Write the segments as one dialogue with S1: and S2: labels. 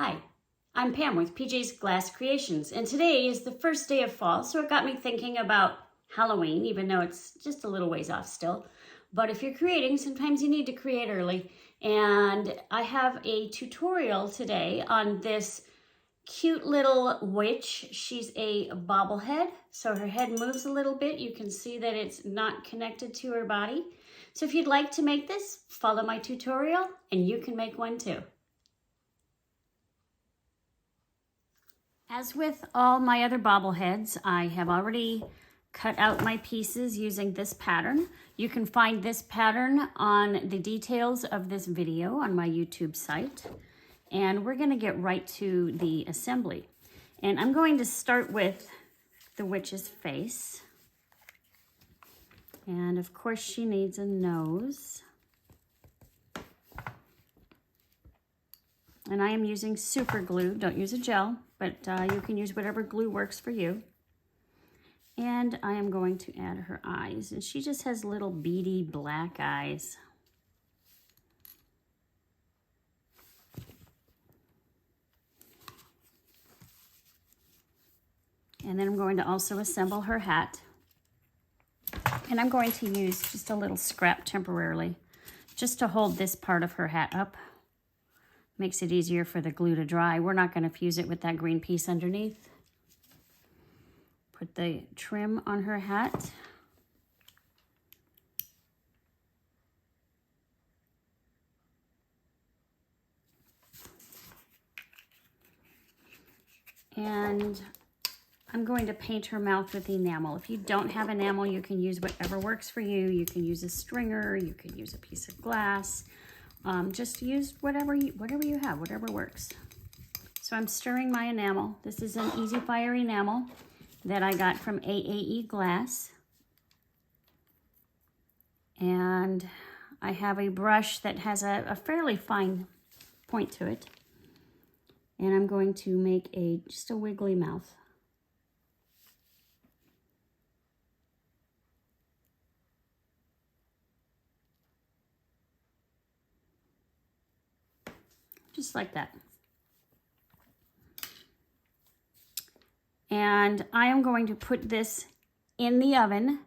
S1: Hi, I'm Pam with PJ's Glass Creations, and today is the first day of fall, so it got me thinking about Halloween, even though it's just a little ways off still. But if you're creating, sometimes you need to create early. And I have a tutorial today on this cute little witch. She's a bobblehead, so her head moves a little bit. You can see that it's not connected to her body. So if you'd like to make this, follow my tutorial, and you can make one too. As with all my other bobbleheads, I have already cut out my pieces using this pattern. You can find this pattern on the details of this video on my YouTube site. And we're gonna get right to the assembly. And I'm going to start with the witch's face. And of course she needs a nose. And I am using super glue, don't use a gel, but you can use whatever glue works for you. And I am going to add her eyes. And she just has little beady black eyes. And then I'm going to also assemble her hat. And I'm going to use just a little scrap temporarily, just to hold this part of her hat up. Makes it easier for the glue to dry. We're not going to fuse it with that green piece underneath. Put the trim on her hat. And I'm going to paint her mouth with enamel. If you don't have enamel, you can use whatever works for you. You can use a stringer, you can use a piece of glass. Just use whatever you have, whatever works. So I'm stirring my enamel. This is an Easy Fire enamel that I got from AAE Glass. And I have a brush that has a fairly fine point to it. And I'm going to make just a wiggly mouth. Just like that. And I am going to put this in the oven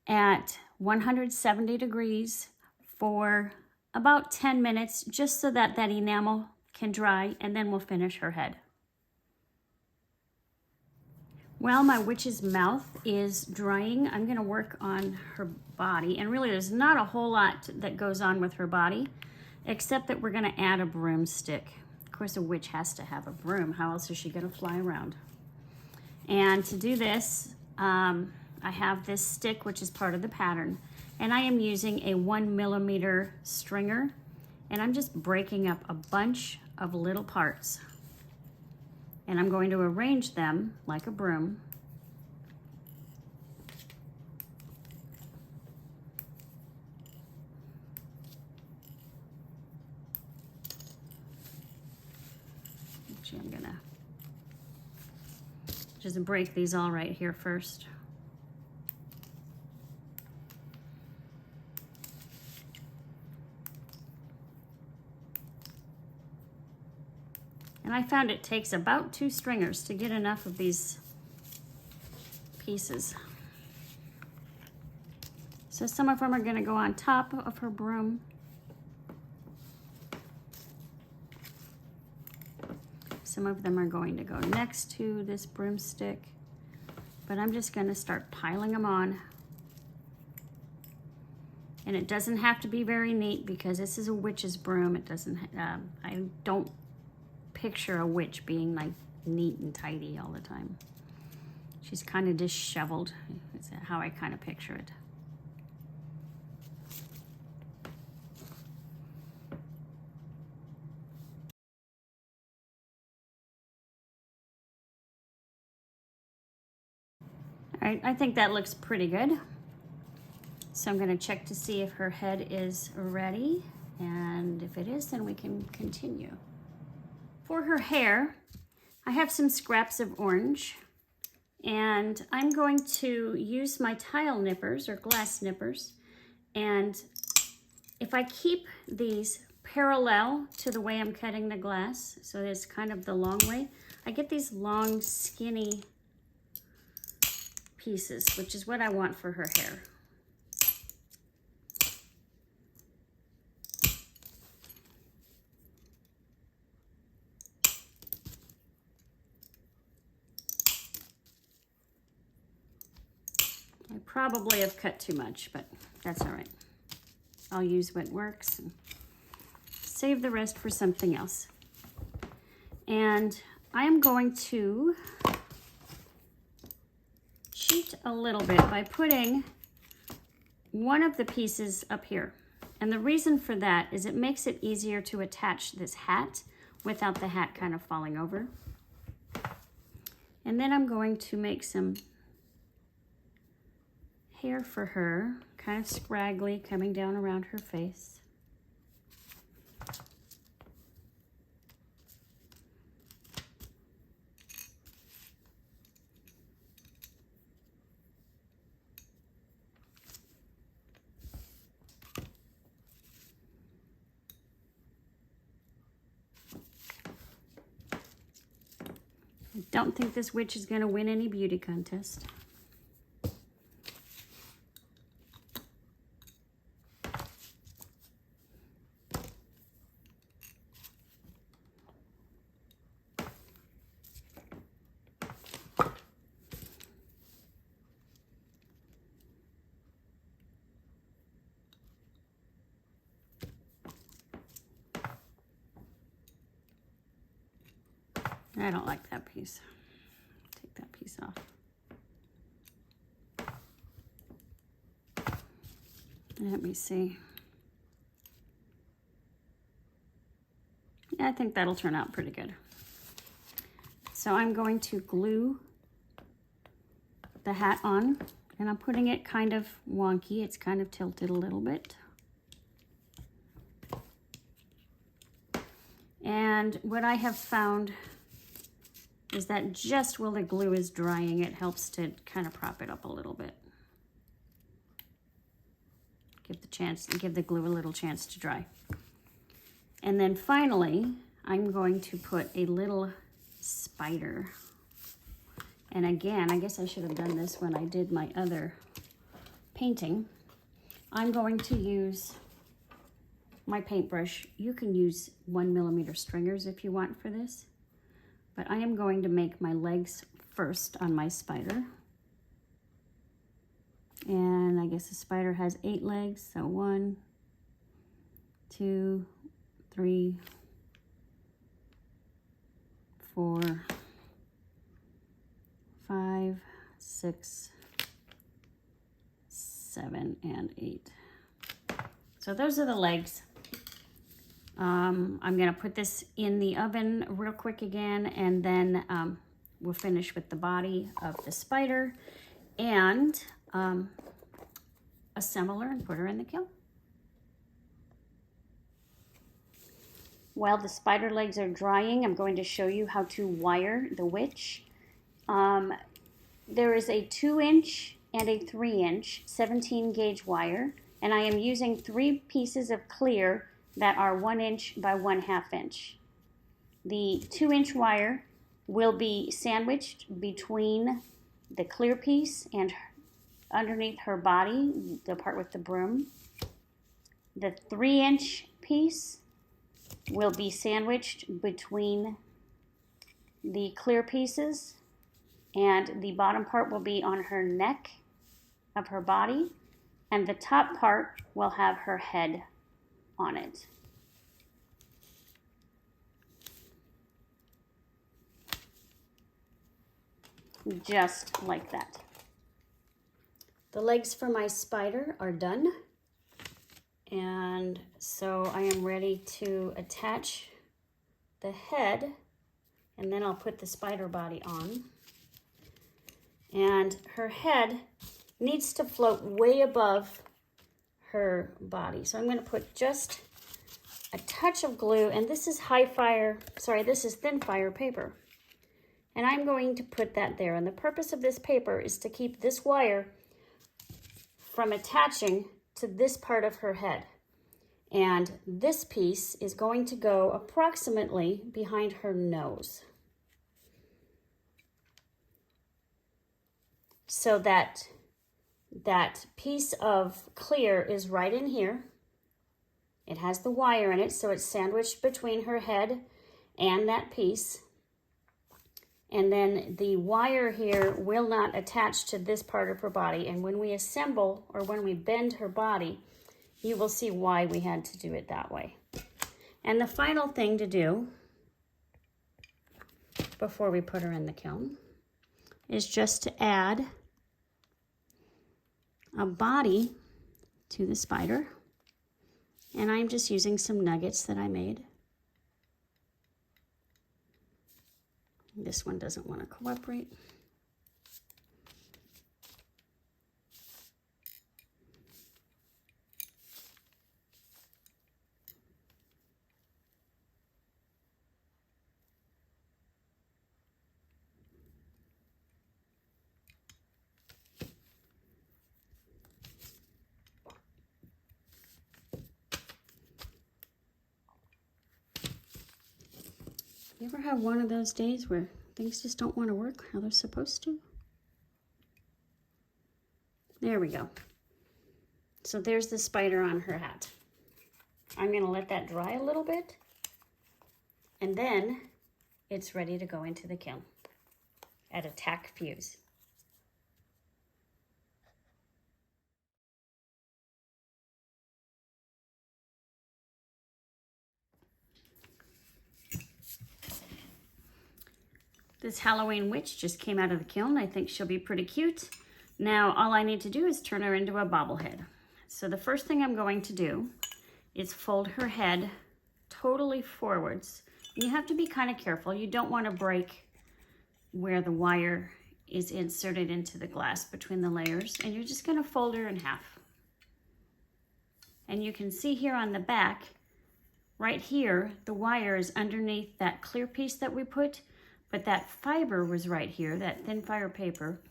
S1: at 170 degrees for about 10 minutes, just so that that enamel can dry, and then we'll finish her head. While my witch's mouth is drying, I'm going to work on her body. And really, there's not a whole lot that goes on with her body, except that we're going to add a broomstick. Of course, a witch has to have a broom. How else is she going to fly around? And to do this, I have this stick, which is part of the pattern. And I am using a 1 millimeter stringer. And I'm just breaking up a bunch of little parts. And I'm going to arrange them like a broom. Actually, I'm gonna just break these all right here first. And I found it takes about 2 stringers to get enough of these pieces. So some of them are going to go on top of her broom. Some of them are going to go next to this broomstick. But I'm just going to start piling them on. And it doesn't have to be very neat because this is a witch's broom. It doesn't, I don't picture a witch being like neat and tidy all the time. She's kind of disheveled. Is how I kind of picture it. All right, I think that looks pretty good. So I'm going to check to see if her head is ready. And if it is, then we can continue. For her hair, I have some scraps of orange. And I'm going to use my tile nippers or glass nippers. And if I keep these parallel to the way I'm cutting the glass. So there's kind of the long way. I get these long, skinny pieces, which is what I want for her hair. I probably have cut too much, but that's all right. I'll use what works and save the rest for something else. And I am going to cheat a little bit by putting one of the pieces up here. And the reason for that is it makes it easier to attach this hat without the hat kind of falling over. And then I'm going to make some hair for her, kind of scraggly, coming down around her face. I don't think this witch is going to win any beauty contest. I don't like that piece. Take that piece off. Let me see. Yeah, I think that'll turn out pretty good. So I'm going to glue the hat on, and I'm putting it kind of wonky. It's kind of tilted a little bit. And what I have found is that just while the glue is drying, it helps to kind of prop it up a little bit. Give the glue a little chance to dry. And then finally, I'm going to put a little spider. And again, I guess I should have done this when I did my other painting. I'm going to use my paintbrush. You can use 1mm stringers if you want for this. But I am going to make my legs first on my spider. And I guess the spider has 8 legs, so 1, 2, 3, 4, 5, 6, 7, and 8. So those are the legs. I'm gonna put this in the oven real quick again, and then we'll finish with the body of the spider and assemble her and put her in the kiln. While the spider legs are drying, I'm going to show you how to wire the witch. There is a 2-inch and a 3-inch 17 gauge wire, and I am using 3 pieces of clear that are 1 inch by 1/2 inch. The 2-inch wire will be sandwiched between the clear piece and underneath her body, the part with the broom. The 3-inch piece will be sandwiched between the clear pieces, and the bottom part will be on her neck of her body, and the top part will have her head on it. Just like that. The legs for my spider are done, and so I am ready to attach the head, and then I'll put the spider body on. And her head needs to float way above her body. So I'm going to put just a touch of glue, and this is this is thin fire paper. And I'm going to put that there. And the purpose of this paper is to keep this wire from attaching to this part of her head. And this piece is going to go approximately behind her nose. So that piece of clear is right in here. It has the wire in it, so it's sandwiched between her head and that piece. And then the wire here will not attach to this part of her body. And when we assemble, or when we bend her body, you will see why we had to do it that way. And the final thing to do before we put her in the kiln is just to add a body to the spider. And I'm just using some nuggets that I made. This one doesn't want to cooperate. You ever have one of those days where things just don't want to work how they're supposed to? There we go. So there's the spider on her hat. I'm going to let that dry a little bit, and then it's ready to go into the kiln at a tack fuse. This Halloween witch just came out of the kiln. I think she'll be pretty cute. Now, all I need to do is turn her into a bobblehead. So the first thing I'm going to do is fold her head totally forwards. You have to be kind of careful. You don't want to break where the wire is inserted into the glass between the layers. And you're just going to fold her in half. And you can see here on the back, right here, the wire is underneath that clear piece that we put. But that fiber was right here, that thin fiber paper,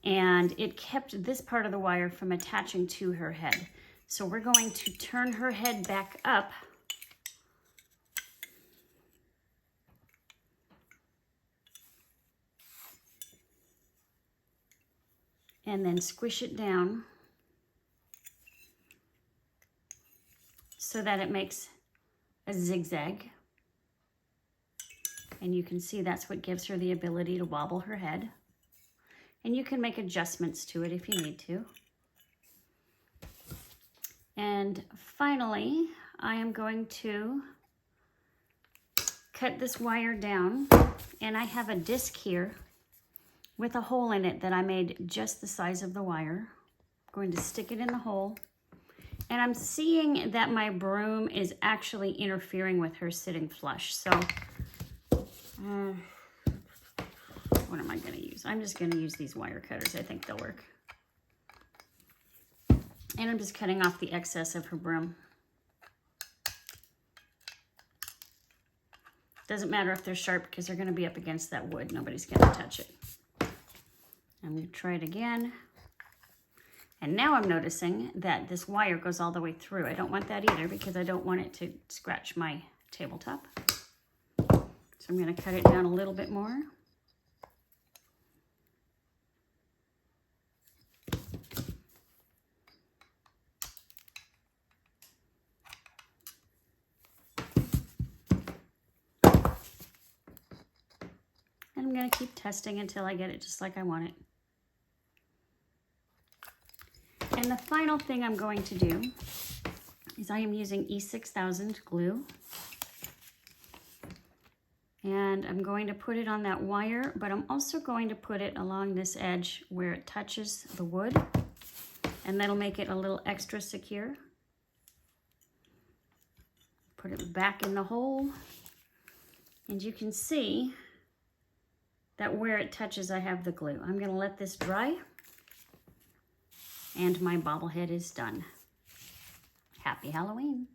S1: and it kept this part of the wire from attaching to her head. So we're going to turn her head back up. And then squish it down so that it makes a zigzag. And you can see that's what gives her the ability to wobble her head. And you can make adjustments to it if you need to. And finally, I am going to cut this wire down. And I have a disc here with a hole in it that I made just the size of the wire. I'm going to stick it in the hole. And I'm seeing that my broom is actually interfering with her sitting flush. So what am I going to use? I'm just going to use these wire cutters. I think they'll work. And I'm just cutting off the excess of her broom. Doesn't matter if they're sharp because they're going to be up against that wood. Nobody's going to touch it. I'm going to try it again. And now I'm noticing that this wire goes all the way through. I don't want that either because I don't want it to scratch my tabletop. So I'm going to cut it down a little bit more. And I'm going to keep testing until I get it just like I want it. And the final thing I'm going to do is I am using E6000 glue. And I'm going to put it on that wire, but I'm also going to put it along this edge where it touches the wood. And that'll make it a little extra secure. Put it back in the hole. And you can see that where it touches, I have the glue. I'm going to let this dry. And my bobblehead is done. Happy Halloween.